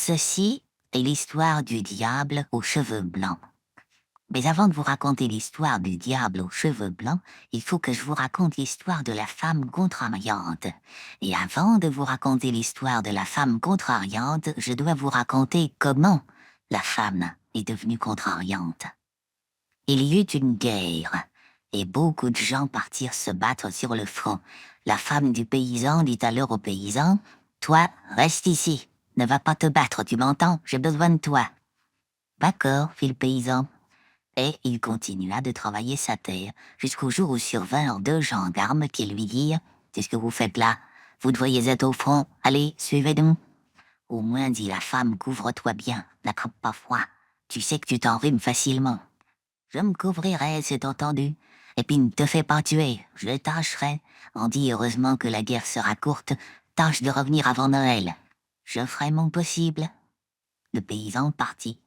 Ceci est l'histoire du diable aux cheveux blancs. Mais avant de vous raconter l'histoire du diable aux cheveux blancs, il faut que je vous raconte l'histoire de la femme contrariante. Et avant de vous raconter l'histoire de la femme contrariante, je dois vous raconter comment la femme est devenue contrariante. Il y eut une guerre, et beaucoup de gens partirent se battre sur le front. La femme du paysan dit alors au paysan, « Toi, reste ici, ne va pas te battre, tu m'entends, j'ai besoin de toi. » D'accord, fit le paysan. Et il continua de travailler sa terre, jusqu'au jour où survinrent deux gendarmes qui lui dirent, « Qu'est-ce que vous faites là? Vous devriez être au front, allez, suivez-nous. » Au moins, dit la femme, couvre-toi bien, n'attrape pas froid. Tu sais que tu t'enrhumes facilement. Je me couvrirai, c'est entendu. Et puis ne te fais pas tuer, je tâcherai. On dit heureusement que la guerre sera courte, tâche de revenir avant Noël. Je ferai mon possible. Le paysan partit.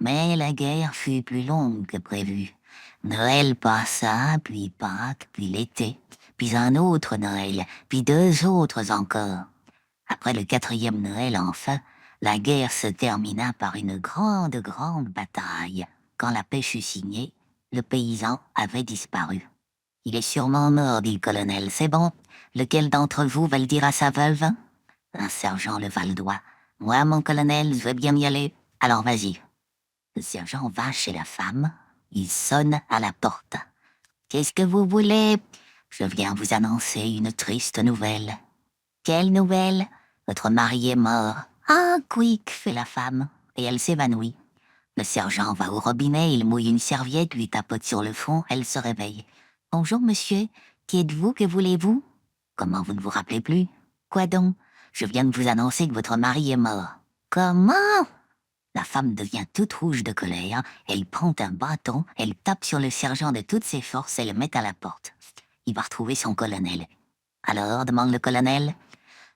Mais la guerre fut plus longue que prévu. Noël passa, puis Pâques, puis l'été, puis un autre Noël, puis deux autres encore. Après le quatrième Noël, enfin, la guerre se termina par une grande bataille. Quand la paix fut signée, le paysan avait disparu. « Il est sûrement mort, dit le colonel. C'est bon. Lequel d'entre vous va le dire à sa veuve? » Un sergent leva le doigt. « Moi, mon colonel, je veux bien y aller. Alors vas-y. » Le sergent va chez la femme. Il sonne à la porte. « Qu'est-ce que vous voulez? »« Je viens vous annoncer une triste nouvelle. »« Quelle nouvelle? »« Votre mari est mort. »« Ah, quick, fait la femme, et elle s'évanouit. Le sergent va au robinet, il mouille une serviette, lui tapote sur le front, elle se réveille. « Bonjour, monsieur. Qui êtes-vous? Que voulez-vous? »« Comment, vous ne vous rappelez plus? »« Quoi donc? Je viens de vous annoncer que votre mari est mort. »« Comment ?» La femme devient toute rouge de colère, elle prend un bâton, elle tape sur le sergent de toutes ses forces et le met à la porte. Il va retrouver son colonel. « Alors, demande le colonel. »«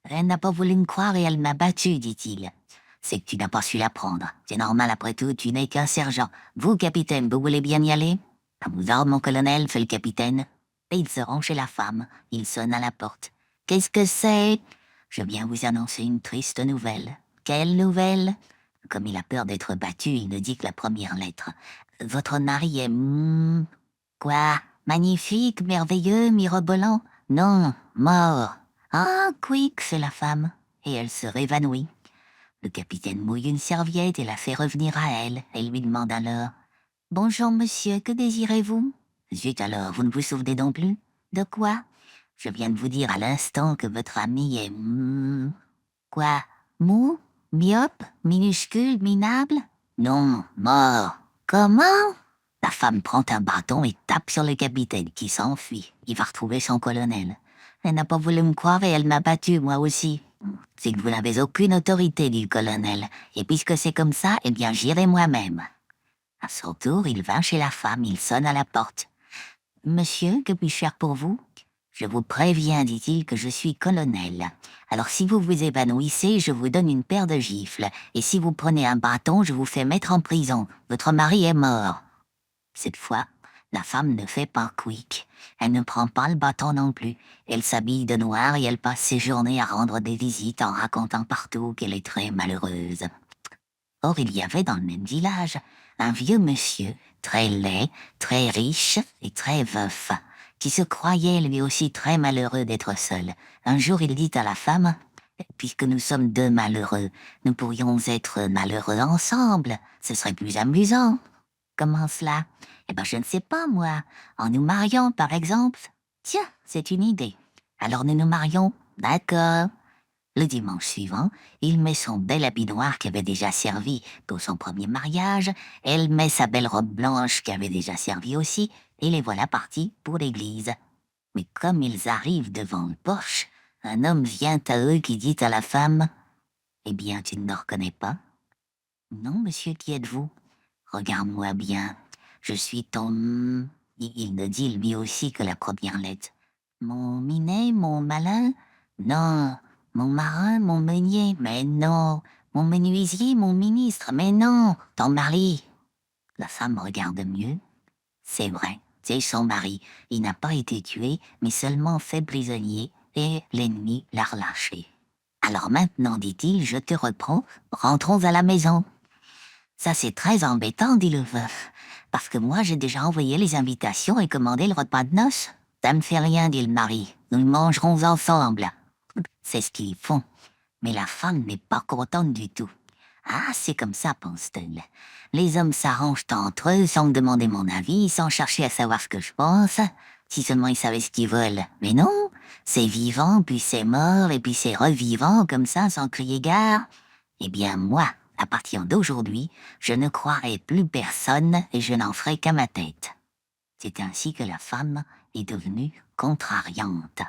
Elle n'a pas voulu me croire et elle m'a battu, dit-il. »« C'est que tu n'as pas su la prendre. C'est normal après tout, tu n'es qu'un sergent. Vous, capitaine, vous voulez bien y aller? »« À vous ordres, mon colonel, fait le capitaine. » Et il se rend chez la femme. Il sonne à la porte. « Qu'est-ce que c'est? »« Je viens vous annoncer une triste nouvelle. »« Quelle nouvelle? » Comme il a peur d'être battu, il ne dit que la première lettre. « Votre mari est... Quoi? Magnifique, merveilleux, mirobolant? Non, mort. »« Ah, quick, fait la femme. » Et elle se révanouit. Le capitaine mouille une serviette et la fait revenir à elle. Elle lui demande alors. « Bonjour, monsieur, que désirez-vous? »« Zut alors, vous ne vous souvenez donc plus? »« De quoi? »« Je viens de vous dire à l'instant que votre ami est... Quoi? Mou? Myope? Minuscule? Minable? »« Non, mort. »« Comment? » La femme prend un bâton et tape sur le capitaine qui s'enfuit. Il va retrouver son colonel. « Elle n'a pas voulu me croire et elle m'a battu, moi aussi. »« C'est que vous n'avez aucune autorité, dit le colonel. Et puisque c'est comme ça, eh bien j'irai moi-même. » À son tour, il va chez la femme, il sonne à la porte. « Monsieur, que puis-je faire pour vous? »« Je vous préviens, dit-il, que je suis colonel. Alors si vous vous évanouissez, je vous donne une paire de gifles. Et si vous prenez un bâton, je vous fais mettre en prison. Votre mari est mort. » Cette fois, la femme ne fait pas quick. Elle ne prend pas le bâton non plus. Elle s'habille de noir et elle passe ses journées à rendre des visites en racontant partout qu'elle est très malheureuse. Or, il y avait dans le même village un vieux monsieur, très laid, très riche et très veuf, qui se croyait lui aussi très malheureux d'être seul. Un jour, il dit à la femme, « Puisque nous sommes deux malheureux, nous pourrions être malheureux ensemble, ce serait plus amusant. » Comment cela? Eh ben, je ne sais pas, moi. En nous mariant, par exemple. Tiens, c'est une idée. Alors nous nous marions. D'accord. Le dimanche suivant, il met son bel habit noir qui avait déjà servi pour son premier mariage, elle met sa belle robe blanche qui avait déjà servi aussi, et les voilà partis pour l'église. Mais comme ils arrivent devant le porche, un homme vient à eux qui dit à la femme, « Eh bien, tu ne me reconnais pas? »« Non, monsieur, qui êtes-vous? »« Regarde-moi bien, je suis ton... » Il ne dit lui aussi que la première lettre. « Mon minet, mon malin? »« Non. » « Mon marin, mon meunier, mais non. Mon menuisier, mon ministre, mais non. Ton mari. » La femme regarde mieux. C'est vrai, c'est son mari. Il n'a pas été tué, mais seulement fait prisonnier, et l'ennemi l'a relâché. Alors maintenant, dit-il, je te reprends, rentrons à la maison. Ça c'est très embêtant, dit le veuf, parce que moi j'ai déjà envoyé les invitations et commandé le repas de noces. Ça me fait rien, dit le mari, nous le mangerons ensemble. C'est ce qu'ils font. Mais la femme n'est pas contente du tout. Ah, c'est comme ça, pense-t-elle. Les hommes s'arrangent entre eux sans me demander mon avis, sans chercher à savoir ce que je pense. Si seulement ils savaient ce qu'ils veulent. Mais non, c'est vivant, puis c'est mort, et puis c'est revivant, comme ça, sans crier gare. Eh bien, moi, à partir d'aujourd'hui, je ne croirai plus personne et je n'en ferai qu'à ma tête. C'est ainsi que la femme est devenue contrariante.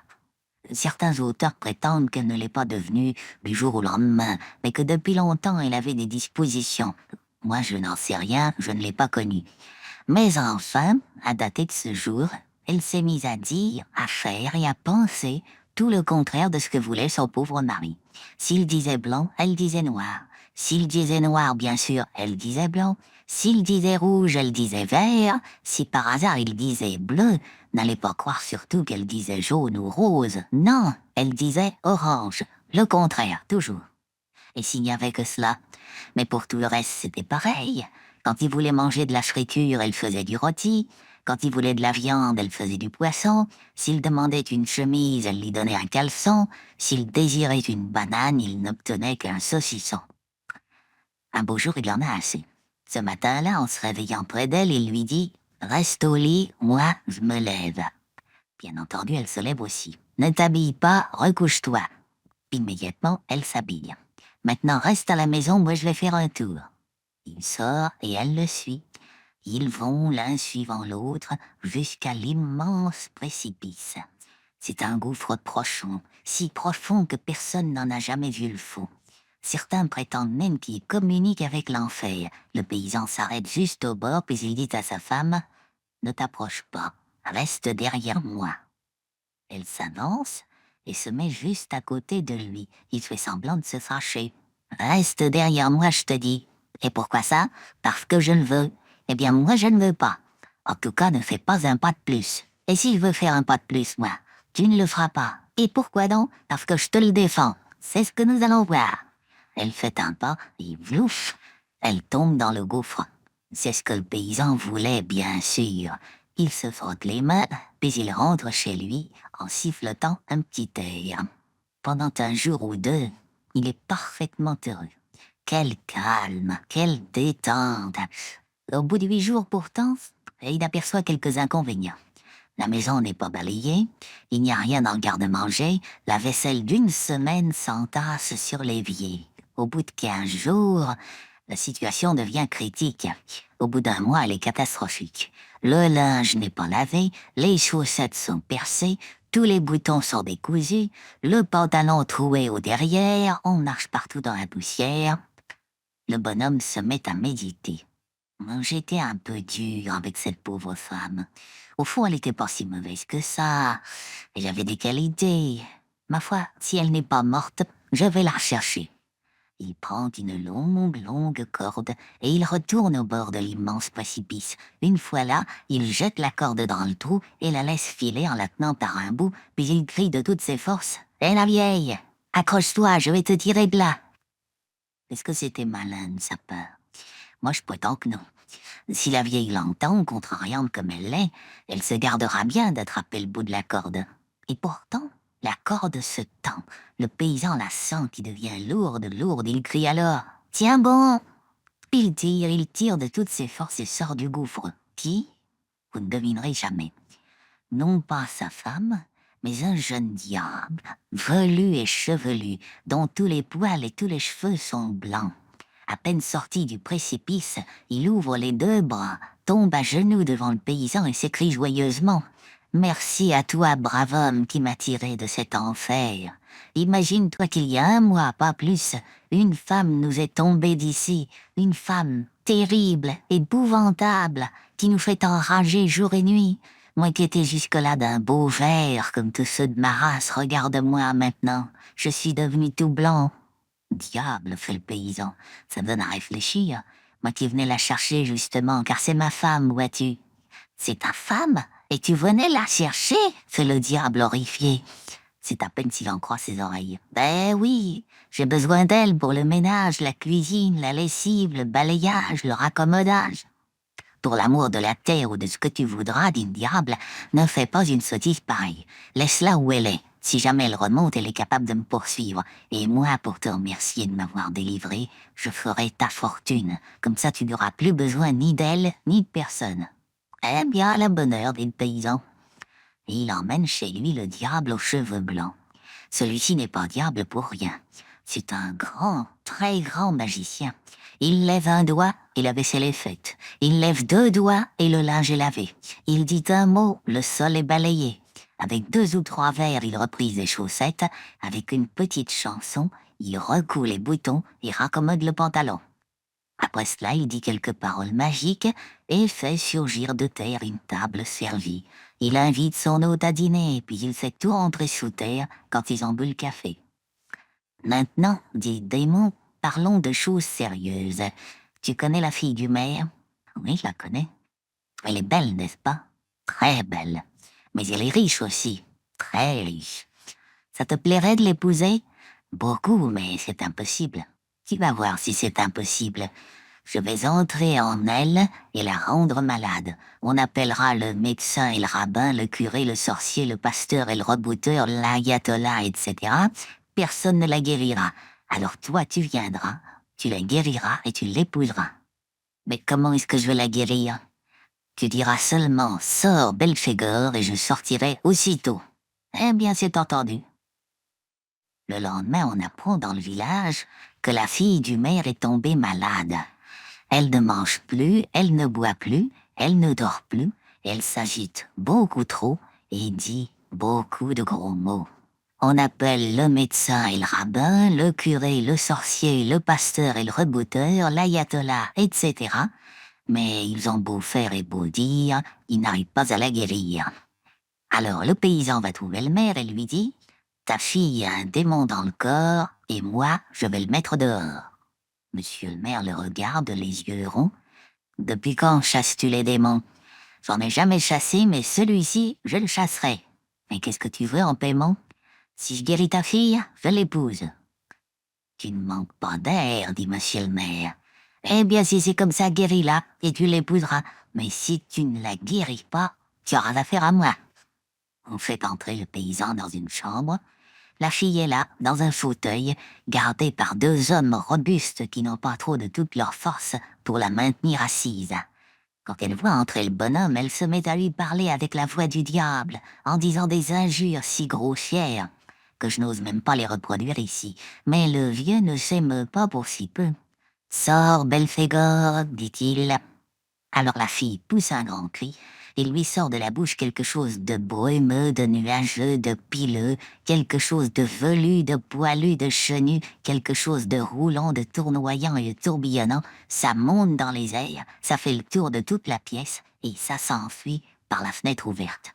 Certains auteurs prétendent qu'elle ne l'est pas devenue du jour au lendemain, mais que depuis longtemps elle avait des dispositions. Moi je n'en sais rien, je ne l'ai pas connue. Mais enfin, à dater de ce jour, elle s'est mise à dire, à faire et à penser tout le contraire de ce que voulait son pauvre mari. S'il disait blanc, elle disait noir. S'il disait noir, bien sûr, elle disait blanc. S'il disait rouge, elle disait vert. Si par hasard il disait bleu, n'allez pas croire surtout qu'elle disait jaune ou rose. Non, elle disait orange. Le contraire, toujours. Et s'il n'y avait que cela. Mais pour tout le reste, c'était pareil. Quand il voulait manger de la friture, elle faisait du rôti. Quand il voulait de la viande, elle faisait du poisson. S'il demandait une chemise, elle lui donnait un caleçon. S'il désirait une banane, il n'obtenait qu'un saucisson. Un beau jour, il en a assez. Ce matin-là, en se réveillant près d'elle, il lui dit « Reste au lit, moi, je me lève. » Bien entendu, elle se lève aussi. « Ne t'habille pas, recouche-toi. » Immédiatement, elle s'habille. « Maintenant, reste à la maison, moi je vais faire un tour. » Il sort et elle le suit. Ils vont l'un suivant l'autre jusqu'à l'immense précipice. C'est un gouffre profond, si profond que personne n'en a jamais vu le fond. Certains prétendent même qu'il communique avec l'enfer. Le paysan s'arrête juste au bord, puis il dit à sa femme « Ne t'approche pas, reste derrière moi. » Elle s'avance et se met juste à côté de lui. Il fait semblant de se fâcher. « Reste derrière moi, je te dis. » « Et pourquoi ça? Parce que je le veux. » « Eh bien, moi, je ne veux pas. En tout cas, ne fais pas un pas de plus. Et s'il veut faire un pas de plus, moi, tu ne le feras pas. Et pourquoi donc? Parce que je te le défends. C'est ce que nous allons voir. » Elle fait un pas et vlouf, elle tombe dans le gouffre. C'est ce que le paysan voulait, bien sûr. Il se frotte les mains, puis il rentre chez lui en sifflotant un petit air. Pendant un jour ou deux, il est parfaitement heureux. Quel calme, quelle détente. Au bout de 8 jours pourtant, il aperçoit quelques inconvénients. La maison n'est pas balayée, il n'y a rien dans le garde-manger, la vaisselle d'une semaine s'entasse sur l'évier. Au bout de 15 jours, la situation devient critique. Au bout d'un mois, elle est catastrophique. Le linge n'est pas lavé, les chaussettes sont percées, tous les boutons sont décousus, le pantalon troué au derrière, on marche partout dans la poussière. Le bonhomme se met à méditer. J'étais un peu dur avec cette pauvre femme. Au fond, elle n'était pas si mauvaise que ça. Elle avait des qualités. Ma foi, si elle n'est pas morte, je vais la rechercher. Il prend une longue corde et il retourne au bord de l'immense précipice. Une fois là, il jette la corde dans le trou et la laisse filer en la tenant par un bout, puis il crie de toutes ses forces. « Hé la vieille, accroche-toi, je vais te tirer de là. » Est-ce que c'était malin de sa part? Moi, je prétends que non. Si la vieille l'entend, contrariante comme elle l'est, elle se gardera bien d'attraper le bout de la corde. Et pourtant, la corde se tend. Le paysan la sent qui devient lourde. Il crie alors « Tiens bon !» Puis il tire de toutes ses forces et sort du gouffre. Qui? Vous ne devinerez jamais. Non pas sa femme, mais un jeune diable, velu et chevelu, dont tous les poils et tous les cheveux sont blancs. À peine sorti du précipice, il ouvre les 2 bras, tombe à genoux devant le paysan et s'écrie joyeusement « Merci à toi, brave homme, qui m'a tiré de cet enfer. Imagine-toi qu'il y a 1 mois, pas plus, une femme nous est tombée d'ici, une femme terrible, épouvantable, qui nous fait enrager jour et nuit. Moi qui étais jusque-là d'un beau vert, comme tous ceux de ma race, regarde-moi maintenant, je suis devenu tout blanc. » Diable, fait le paysan, ça me donne à réfléchir. Moi qui venais la chercher justement, car c'est ma femme, vois-tu. C'est ta femme? Et tu venais la chercher? Fait le diable horrifié. C'est à peine s'il en croit ses oreilles. Ben oui, j'ai besoin d'elle pour le ménage, la cuisine, la lessive, le balayage, le raccommodage. Pour l'amour de la terre ou de ce que tu voudras, dit le diable, ne fais pas une sottise pareille. Laisse-la où elle est. Si jamais elle remonte, elle est capable de me poursuivre. Et moi, pour te remercier de m'avoir délivré, je ferai ta fortune. Comme ça, tu n'auras plus besoin ni d'elle, ni de personne. Eh bien, à la bonne heure, dit le paysan. Et il emmène chez lui le diable aux cheveux blancs. Celui-ci n'est pas diable pour rien. C'est un grand, très grand magicien. Il lève un doigt et la vaisselle est faite. Il lève deux doigts et le linge est lavé. Il dit un mot, le sol est balayé. Avec deux ou trois vers, il reprise les chaussettes. Avec une petite chanson, il recoue les boutons et raccommode le pantalon. Après cela, il dit quelques paroles magiques et fait surgir de terre une table servie. Il invite son hôte à dîner, puis il fait tout rentrer sous terre quand ils ont bu le café. Maintenant, dit le démon, parlons de choses sérieuses. Tu connais la fille du maire? Oui, je la connais. Elle est belle, n'est-ce pas? Très belle. Mais elle est riche aussi. Très riche. Ça te plairait de l'épouser? Beaucoup, mais c'est impossible. Tu vas voir si c'est impossible. Je vais entrer en elle et la rendre malade. On appellera le médecin et le rabbin, le curé, le sorcier, le pasteur et le rebouteur, l'ayatollah, etc. Personne ne la guérira. Alors toi, tu viendras, tu la guériras et tu l'épouseras. Mais comment est-ce que je vais la guérir? Tu diras seulement « Sors, Belphégor » et je sortirai aussitôt. Eh bien, c'est entendu. Le lendemain, on apprend dans le village que la fille du maire est tombée malade. Elle ne mange plus, elle ne boit plus, elle ne dort plus, elle s'agite beaucoup trop et dit beaucoup de gros mots. On appelle le médecin et le rabbin, le curé, le sorcier, le pasteur et le rebouteur, l'ayatollah, etc. Mais ils ont beau faire et beau dire, ils n'arrivent pas à la guérir. Alors le paysan va trouver le maire et lui dit « Ta fille a un démon dans le corps et moi, je vais le mettre dehors. » Monsieur le maire le regarde, les yeux ronds. « Depuis quand chasses-tu les démons? J'en ai jamais chassé, mais celui-ci, je le chasserai. Mais qu'est-ce que tu veux en paiement? Si je guéris ta fille, je l'épouse. » Tu ne manques pas d'air, dit monsieur le maire. Eh bien, si c'est comme ça, guéris-la, et tu l'épouseras. Mais si tu ne la guéris pas, tu auras affaire à moi. On fait entrer le paysan dans une chambre. La fille est là, dans un fauteuil, gardée par deux hommes robustes qui n'ont pas trop de toute leur force pour la maintenir assise. Quand elle voit entrer le bonhomme, elle se met à lui parler avec la voix du diable, en disant des injures si grossières que je n'ose même pas les reproduire ici. Mais le vieux ne s'émeut pas pour si peu. « Sors, Belphégor, dit-il. » Alors la fille pousse un grand cri. Il lui sort de la bouche quelque chose de brumeux, de nuageux, de pileux, quelque chose de velu, de poilu, de chenu, quelque chose de roulant, de tournoyant et de tourbillonnant. Ça monte dans les airs, ça fait le tour de toute la pièce et ça s'enfuit par la fenêtre ouverte.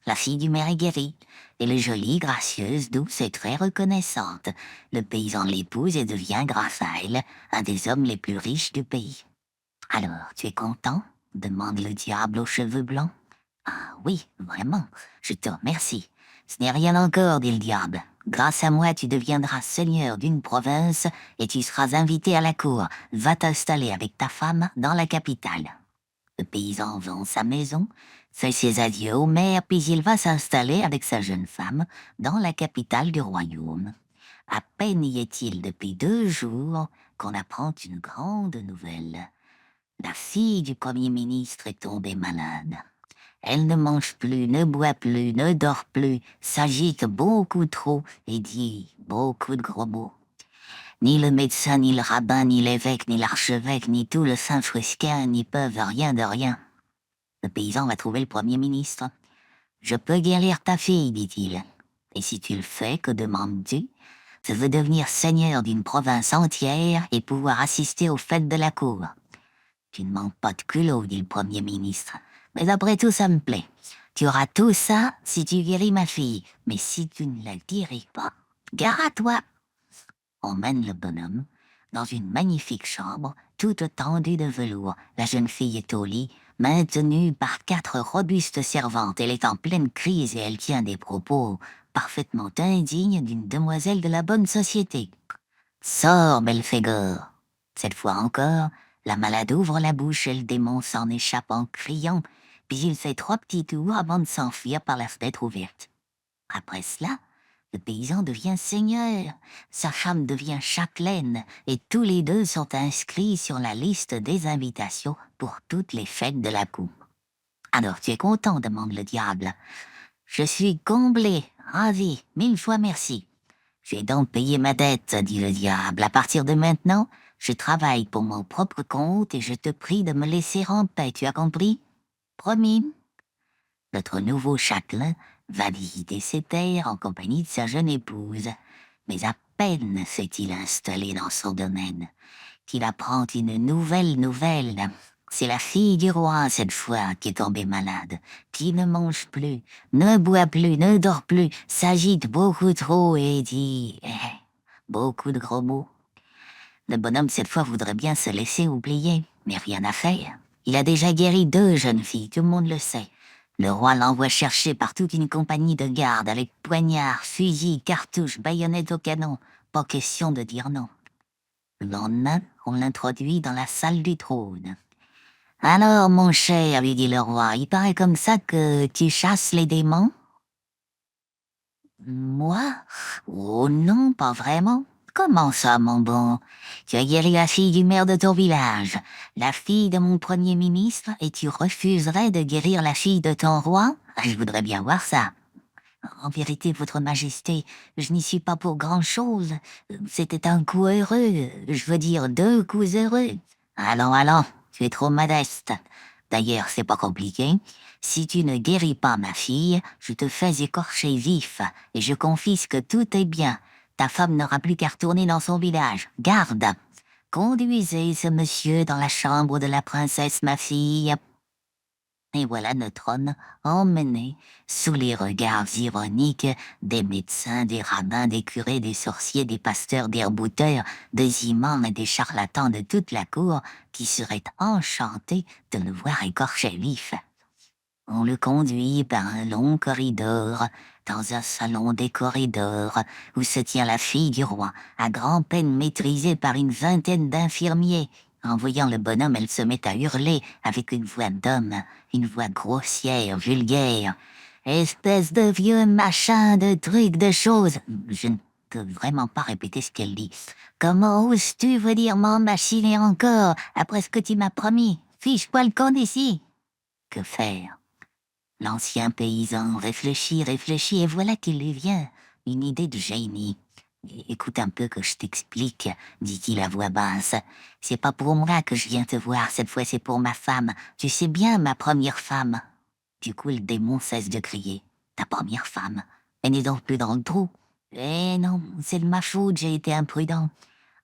La fille du maire est guérie. Elle est jolie, gracieuse, douce et très reconnaissante. Le paysan l'épouse et devient, grâce à elle, un des hommes les plus riches du pays. « Alors, tu es content ?» demande le diable aux cheveux blancs. « Ah oui, vraiment, je te remercie. Ce n'est rien encore, dit le diable. Grâce à moi, tu deviendras seigneur d'une province et tu seras invité à la cour. Va t'installer avec ta femme dans la capitale. » Le paysan vend sa maison, fait ses adieux au maire, puis il va s'installer avec sa jeune femme dans la capitale du royaume. À peine y est-il depuis 2 jours qu'on apprend une grande nouvelle. La fille du premier ministre est tombée malade. Elle ne mange plus, ne boit plus, ne dort plus, s'agite beaucoup trop et dit beaucoup de gros mots. Ni le médecin, ni le rabbin, ni l'évêque, ni l'archevêque, ni tout le Saint-Friscain n'y peuvent rien de rien. Le paysan va trouver le premier ministre. « Je peux guérir ta fille, dit-il. Et si tu le fais, que demandes-tu? Je veux devenir seigneur d'une province entière et pouvoir assister aux fêtes de la cour. » Tu ne manques pas de culot, dit le premier ministre. Mais après tout, ça me plaît. Tu auras tout ça si tu guéris ma fille. Mais si tu ne la guéris pas, gare à toi. On mène le bonhomme dans une magnifique chambre, toute tendue de velours. La jeune fille est au lit, maintenue par 4 robustes servantes. Elle est en pleine crise et elle tient des propos parfaitement indigne d'une demoiselle de la bonne société. Sors, Belphégor. Cette fois encore, la malade ouvre la bouche et le démon s'en échappe en criant, puis il fait 3 petits tours avant de s'enfuir par la fenêtre ouverte. Après cela, le paysan devient seigneur, sa femme devient châtelaine, et tous les deux sont inscrits sur la liste des invitations pour toutes les fêtes de la cour. Alors tu es content, demande le diable. Je suis comblé, ravi, 1000 fois merci. J'ai donc payé ma dette, dit le diable. À partir de maintenant, je travaille pour mon propre compte et je te prie de me laisser en paix, tu as compris? Promis. Notre nouveau châtelain va visiter ses terres en compagnie de sa jeune épouse. Mais à peine s'est-il installé dans son domaine qu'il apprend une nouvelle nouvelle. C'est la fille du roi, cette fois, qui est tombée malade, qui ne mange plus, ne boit plus, ne dort plus, s'agite beaucoup trop et dit beaucoup de gros mots. Le bonhomme, cette fois, voudrait bien se laisser oublier, mais rien à faire. Il a déjà guéri 2 jeunes filles, tout le monde le sait. Le roi l'envoie chercher par toute une compagnie de garde avec poignards, fusils, cartouches, baïonnettes au canon. Pas question de dire non. Le lendemain, on l'introduit dans la salle du trône. Alors, mon cher, lui dit le roi, il paraît comme ça que tu chasses les démons? Moi? Oh non, pas vraiment. Comment ça, mon bon? Tu as guéri la fille du maire de ton village, la fille de mon premier ministre, et tu refuserais de guérir la fille de ton roi? Je voudrais bien voir ça. En vérité, votre majesté, je n'y suis pas pour grand-chose. C'était un coup heureux, je veux dire 2 coups heureux. Allons, allons, tu es trop modeste. D'ailleurs, c'est pas compliqué. Si tu ne guéris pas ma fille, je te fais écorcher vif et je confisque tous tes biens. Ta femme n'aura plus qu'à retourner dans son village. Garde! Conduisez ce monsieur dans la chambre de la princesse, ma fille. Et voilà notre homme emmené sous les regards ironiques des médecins, des rabbins, des curés, des sorciers, des pasteurs, des rebouteurs, des imams et des charlatans de toute la cour qui seraient enchantés de le voir écorché vif. On le conduit par un long corridor dans un salon des corridors où se tient la fille du roi, à grand-peine maîtrisée par une vingtaine d'infirmiers. En voyant le bonhomme, elle se met à hurler avec une voix d'homme, une voix grossière, vulgaire. Espèce de vieux machin, de trucs, de choses. Je ne peux vraiment pas répéter ce qu'elle dit. Comment oses-tu venir m'emmachiner encore après ce que tu m'as promis? Fiche-toi le camp d'ici. Que faire? L'ancien paysan réfléchit, réfléchit, et voilà qu'il lui vient une idée de génie. Écoute un peu que je t'explique, dit-il à voix basse. C'est pas pour moi que je viens te voir, cette fois c'est pour ma femme. Tu sais bien, ma première femme. Du coup, le démon cesse de crier. Ta première femme. Elle n'est donc plus dans le trou. Eh non, c'est de ma faute, j'ai été imprudent.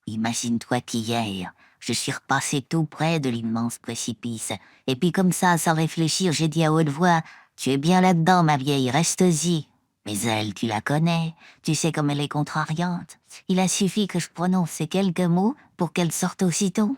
Imagine-toi qu'hier, je suis repassé tout près de l'immense précipice. Et puis comme ça, sans réfléchir, j'ai dit à haute voix, tu es bien là-dedans, ma vieille, reste-y. Mais elle, tu la connais, tu sais comme elle est contrariante. Il a suffi que je prononce ces quelques mots pour qu'elle sorte aussitôt.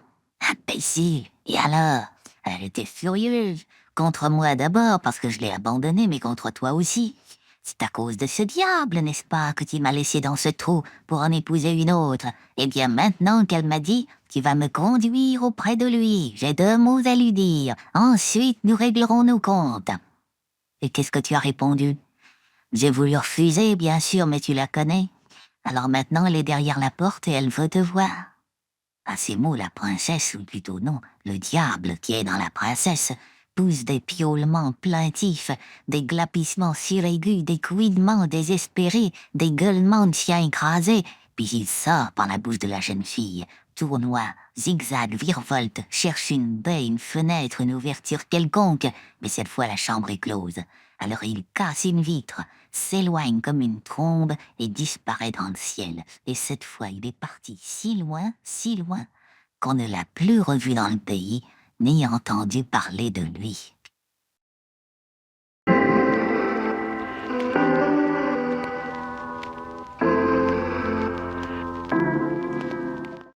Imbécile. Et alors? Elle était furieuse. Contre moi d'abord, parce que je l'ai abandonnée, mais contre toi aussi. C'est à cause de ce diable, n'est-ce pas, que tu m'as laissé dans ce trou pour en épouser une autre. Eh bien, maintenant qu'elle m'a dit, tu vas me conduire auprès de lui. J'ai 2 mots à lui dire. Ensuite, nous réglerons nos comptes. Et qu'est-ce que tu as répondu? J'ai voulu refuser, bien sûr, mais tu la connais. Alors maintenant, elle est derrière la porte et elle veut te voir. À ces mots, la princesse, ou plutôt non, le diable qui est dans la princesse, pousse des piaulements plaintifs, des glapissements suraigus, des couinements désespérés, des gueulements de chiens écrasés, puis il sort par la bouche de la jeune fille, tournoie, zigzague, virevolte, cherche une baie, une fenêtre, une ouverture quelconque, mais cette fois la chambre est close. Alors il casse une vitre, s'éloigne comme une trombe et disparaît dans le ciel. Et cette fois, il est parti si loin, qu'on ne l'a plus revu dans le pays, ni entendu parler de lui.